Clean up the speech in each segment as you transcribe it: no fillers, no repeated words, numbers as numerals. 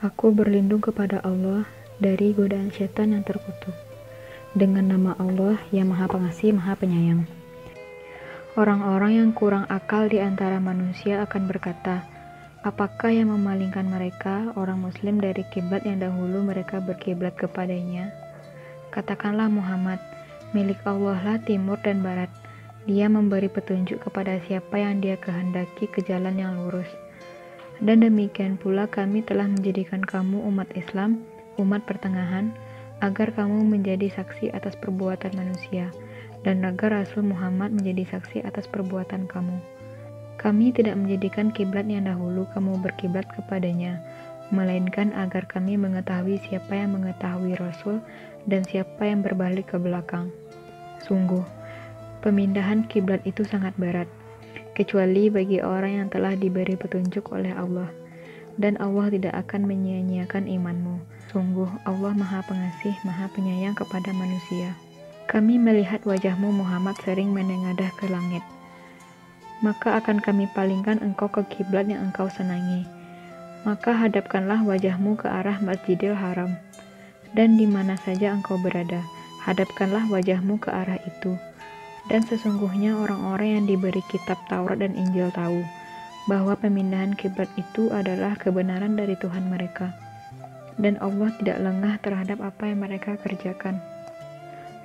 Aku berlindung kepada Allah dari godaan setan yang terkutuk. Dengan nama Allah yang Maha Pengasih, Maha Penyayang. Orang-orang yang kurang akal di antara manusia akan berkata, apakah yang memalingkan mereka, orang Muslim, dari kiblat yang dahulu mereka berkiblat kepadanya? Katakanlah Muhammad, milik Allah lah timur dan barat. Dia memberi petunjuk kepada siapa yang Dia kehendaki ke jalan yang lurus. Dan demikian pula kami telah menjadikan kamu umat Islam, umat pertengahan, agar kamu menjadi saksi atas perbuatan manusia, dan agar Rasul Muhammad menjadi saksi atas perbuatan kamu. Kami tidak menjadikan kiblat yang dahulu kamu berkiblat kepadanya, melainkan agar kami mengetahui siapa yang mengetahui Rasul dan siapa yang berbalik ke belakang. Sungguh, pemindahan kiblat itu sangat berat, kecuali bagi orang yang telah diberi petunjuk oleh Allah, dan Allah tidak akan menyia-nyiakan imanmu. Sungguh, Allah Maha Pengasih, Maha Penyayang kepada manusia. Kami melihat wajahmu Muhammad sering menengadah ke langit, maka akan kami palingkan engkau ke kiblat yang engkau senangi. Maka hadapkanlah wajahmu ke arah Masjidil Haram, dan di mana saja engkau berada, hadapkanlah wajahmu ke arah itu. Dan sesungguhnya orang-orang yang diberi kitab Taurat dan Injil tahu bahwa pemindahan kiblat itu adalah kebenaran dari Tuhan mereka, dan Allah tidak lengah terhadap apa yang mereka kerjakan.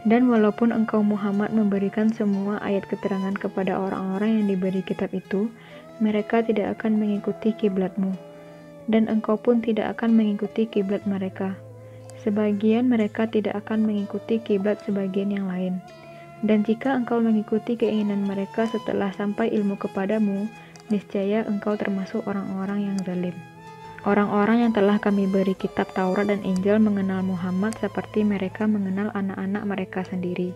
Dan walaupun engkau Muhammad memberikan semua ayat keterangan kepada orang-orang yang diberi kitab itu, mereka tidak akan mengikuti kiblatmu, dan engkau pun tidak akan mengikuti kiblat mereka. Sebagian mereka tidak akan mengikuti kiblat sebagian yang lain. Dan jika engkau mengikuti keinginan mereka setelah sampai ilmu kepadamu, niscaya engkau termasuk orang-orang yang zalim. Orang-orang yang telah kami beri kitab Taurat dan Injil mengenal Muhammad seperti mereka mengenal anak-anak mereka sendiri.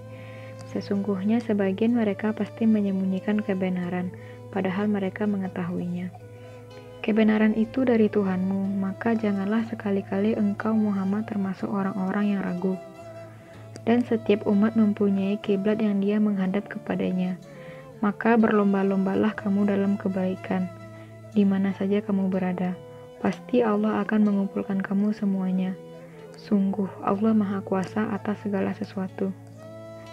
Sesungguhnya sebagian mereka pasti menyembunyikan kebenaran, padahal mereka mengetahuinya. Kebenaran itu dari Tuhanmu, maka janganlah sekali-kali engkau Muhammad termasuk orang-orang yang ragu. Dan setiap umat mempunyai kiblat yang dia menghadap kepadanya. Maka berlomba-lombalah kamu dalam kebaikan, di mana saja kamu berada. Pasti Allah akan mengumpulkan kamu semuanya. Sungguh, Allah Maha Kuasa atas segala sesuatu.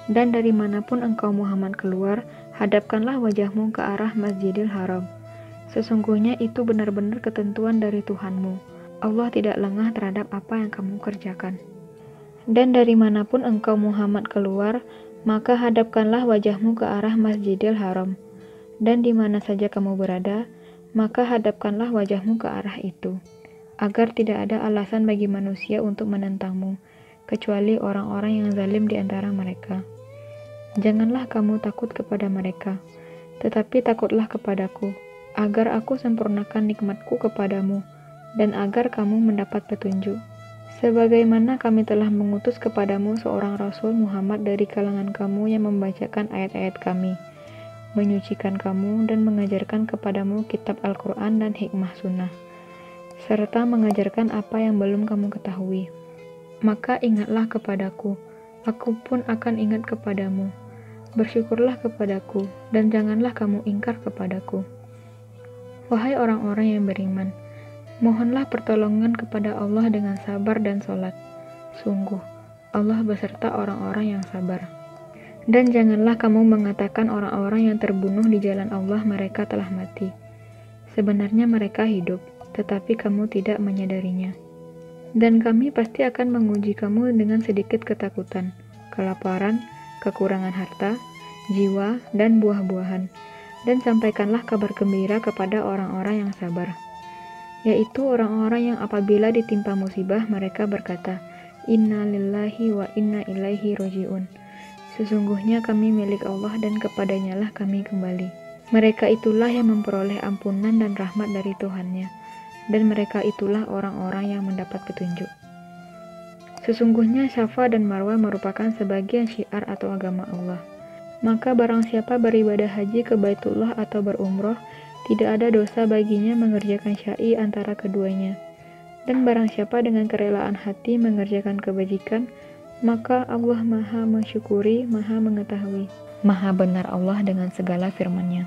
Dan dari manapun engkau Muhammad keluar, hadapkanlah wajahmu ke arah Masjidil Haram. Sesungguhnya itu benar-benar ketentuan dari Tuhanmu. Allah tidak lengah terhadap apa yang kamu kerjakan. Dan dari manapun engkau Muhammad keluar, maka hadapkanlah wajahmu ke arah Masjidil Haram. Dan di mana saja kamu berada, maka hadapkanlah wajahmu ke arah itu, agar tidak ada alasan bagi manusia untuk menentangmu, kecuali orang-orang yang zalim di antara mereka. Janganlah kamu takut kepada mereka, tetapi takutlah kepadaku, agar aku sempurnakan nikmatku kepadamu, dan agar kamu mendapat petunjuk. Sebagaimana kami telah mengutus kepadamu seorang Rasul Muhammad dari kalangan kamu yang membacakan ayat-ayat kami, menyucikan kamu dan mengajarkan kepadamu kitab Al-Quran dan hikmah sunnah, serta mengajarkan apa yang belum kamu ketahui. Maka ingatlah kepadaku, aku pun akan ingat kepadamu. Bersyukurlah kepadaku, dan janganlah kamu ingkar kepadaku. Wahai orang-orang yang beriman, mohonlah pertolongan kepada Allah dengan sabar dan sholat. Sungguh, Allah beserta orang-orang yang sabar. Dan janganlah kamu mengatakan orang-orang yang terbunuh di jalan Allah mereka telah mati. Sebenarnya mereka hidup, tetapi kamu tidak menyadarinya. Dan kami pasti akan menguji kamu dengan sedikit ketakutan, kelaparan, kekurangan harta, jiwa, dan buah-buahan. Dan sampaikanlah kabar gembira kepada orang-orang yang sabar, yaitu orang-orang yang apabila ditimpa musibah mereka berkata, Inna lillahi wa inna ilaihi roji'un. Sesungguhnya kami milik Allah dan kepadanyalah kami kembali. Mereka itulah yang memperoleh ampunan dan rahmat dari Tuhannya, dan mereka itulah orang-orang yang mendapat petunjuk. Sesungguhnya Syafa dan Marwah merupakan sebagian syiar atau agama Allah. Maka barang siapa beribadah haji ke Baitullah atau berumroh, tidak ada dosa baginya mengerjakan syai antara keduanya. Dan barang siapa dengan kerelaan hati mengerjakan kebajikan, maka Allah Maha mensyukuri, Maha mengetahui. Maha benar Allah dengan segala firman-Nya.